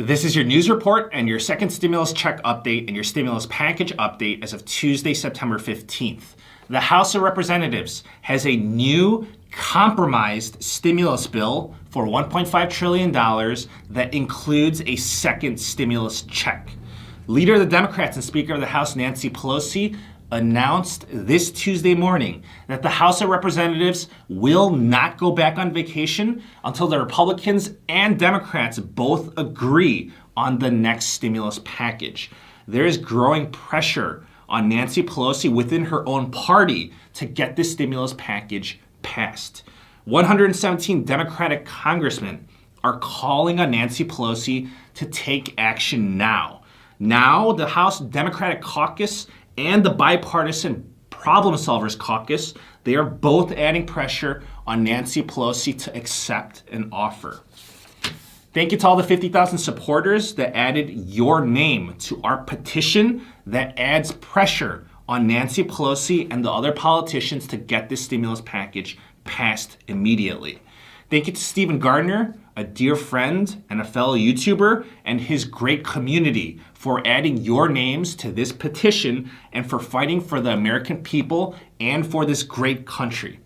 This is your news report and your second stimulus check update and your stimulus package update as of Tuesday, September 15th. The House of Representatives has a new compromised stimulus bill for $1.5 trillion that includes a second stimulus check. Leader of the Democrats and Speaker of the House, Nancy Pelosi, announced this Tuesday morning that the House of Representatives will not go back on vacation until the Republicans and Democrats both agree on the next stimulus package. There is growing pressure on Nancy Pelosi within her own party to get this stimulus package passed. 117 Democratic congressmen are calling on Nancy Pelosi to take action now. Now, the House Democratic Caucus and the Bipartisan Problem Solvers Caucus, they are both adding pressure on Nancy Pelosi to accept an offer. Thank you to all the 50,000 supporters that added your name to our petition that adds pressure on Nancy Pelosi and the other politicians to get this stimulus package passed immediately. Thank you to Stephen Gardner, a dear friend and a fellow YouTuber, and his great community for adding your names to this petition and for fighting for the American people and for this great country.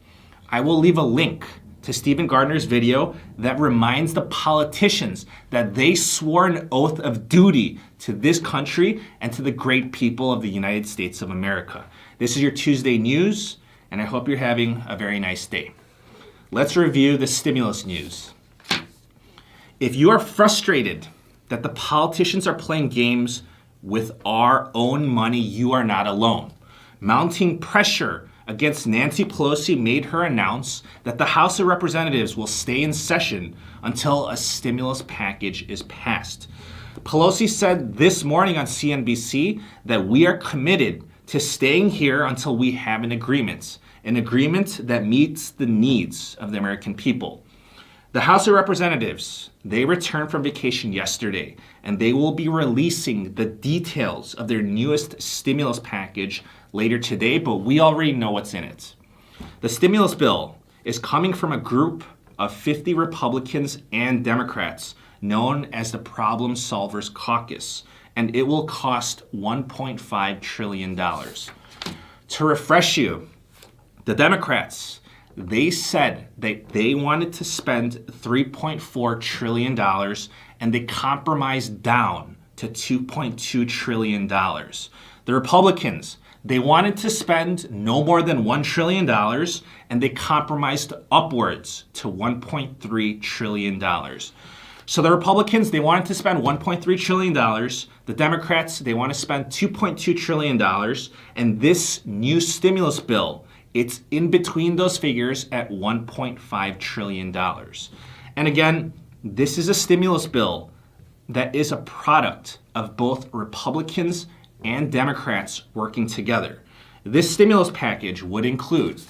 I will leave a link to Stephen Gardner's video that reminds the politicians that they swore an oath of duty to this country and to the great people of the United States of America. This is your Tuesday news, and I hope you're having a very nice day. Let's review the stimulus news. If you are frustrated that the politicians are playing games with our own money, you are not alone. Mounting pressure against Nancy Pelosi made her announce that the House of Representatives will stay in session until a stimulus package is passed. Pelosi said this morning on CNBC that we are committed to staying here until we have an agreement that meets the needs of the American people. The House of Representatives, they returned from vacation yesterday, and they will be releasing the details of their newest stimulus package later today, but we already know what's in it. The stimulus bill is coming from a group of 50 Republicans and Democrats known as the Problem Solvers Caucus, and it will cost $1.5 trillion. To refresh you, the Democrats, they said that they wanted to spend $3.4 trillion and they compromised down to $2.2 trillion. The Republicans, they wanted to spend no more than $1 trillion and they compromised upwards to $1.3 trillion. So the Republicans, they wanted to spend $1.3 trillion. The Democrats, they want to spend $2.2 trillion. And this new stimulus bill, it's in between those figures at $1.5 trillion. And again, this is a stimulus bill that is a product of both Republicans and Democrats working together. This stimulus package would include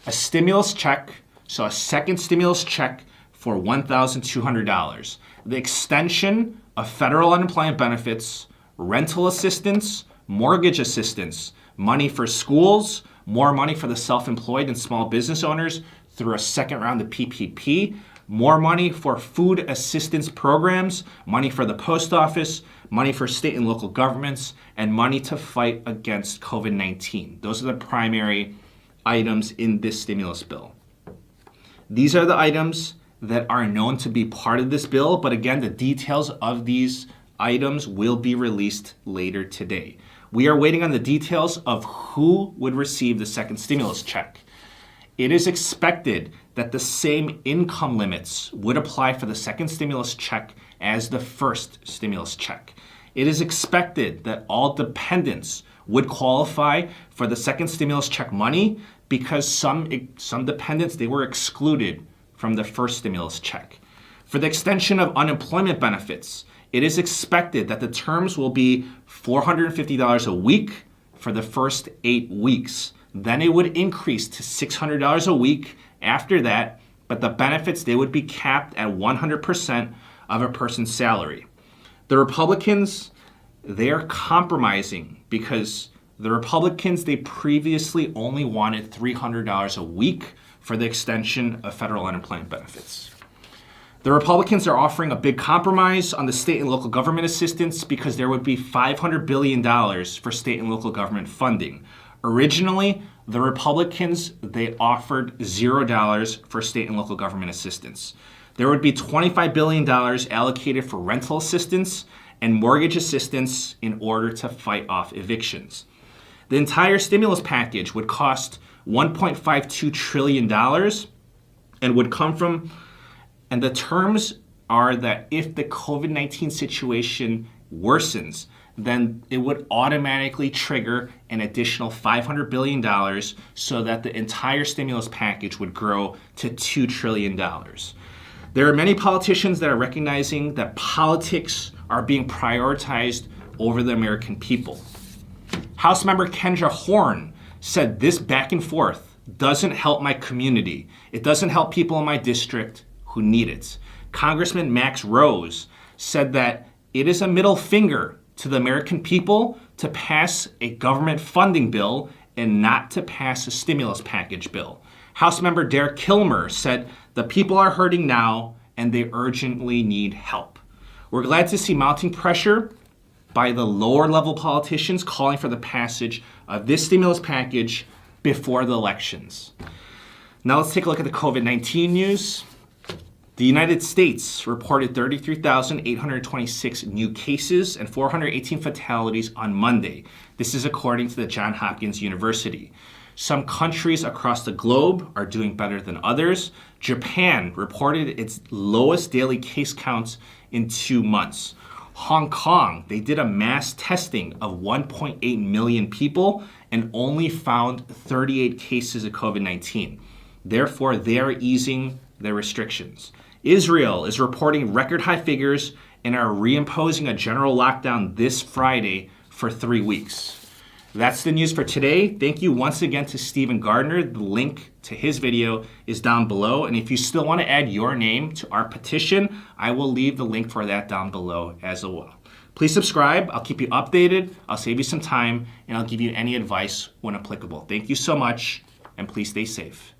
a stimulus check, so a second stimulus check for $1,200, the extension of federal unemployment benefits, rental assistance, mortgage assistance, money for schools, more money for the self-employed and small business owners through a second round of PPP, more money for food assistance programs, money for the post office, money for state and local governments, and money to fight against COVID-19. Those are the primary items in this stimulus bill. These are the items that are known to be part of this bill, but again, the details of these items will be released later today. We are waiting on the details of who would receive the second stimulus check. It is expected that the same income limits would apply for the second stimulus check as the first stimulus check. It is expected that all dependents would qualify for the second stimulus check money because some dependents, they were excluded from the first stimulus check. For the extension of unemployment benefits, it is expected that the terms will be $450 a week for the first 8 weeks. Then it would increase to $600 a week after that, but the benefits, they would be capped at 100% of a person's salary. The Republicans, they are compromising because the Republicans, they previously only wanted $300 a week for the extension of federal unemployment benefits. The Republicans are offering a big compromise on the state and local government assistance because there would be $500 billion for state and local government funding. Originally, the Republicans, they offered $0 for state and local government assistance. There would be $25 billion allocated for rental assistance and mortgage assistance in order to fight off evictions. The entire stimulus package would cost $1.52 trillion and would come from, and the terms are that if the COVID-19 situation worsens, then it would automatically trigger an additional $500 billion so that the entire stimulus package would grow to $2 trillion. There are many politicians that are recognizing that politics are being prioritized over the American people. House member Kendra Horn said this back and forth doesn't help my community. It doesn't help people in my district who need it. Congressman Max Rose said that it is a middle finger to the American people to pass a government funding bill and not to pass a stimulus package bill. House member Derek Kilmer said the people are hurting now and they urgently need help. We're glad to see mounting pressure by the lower level politicians calling for the passage of this stimulus package before the elections. Now let's take a look at the COVID-19 news. The United States reported 33,826 new cases and 418 fatalities on Monday. This is according to the Johns Hopkins University. Some countries across the globe are doing better than others. Japan reported its lowest daily case counts in 2 months. Hong Kong, they did a mass testing of 1.8 million people and only found 38 cases of COVID-19. Therefore, they are easing their restrictions. Israel is reporting record high figures and are reimposing a general lockdown this Friday for 3 weeks. That's the news for today. Thank you once again to Stephen Gardner. The link to his video is down below. And if you still want to add your name to our petition, I will leave the link for that down below as well. Please subscribe. I'll keep you updated. I'll save you some time and I'll give you any advice when applicable. Thank you so much and please stay safe.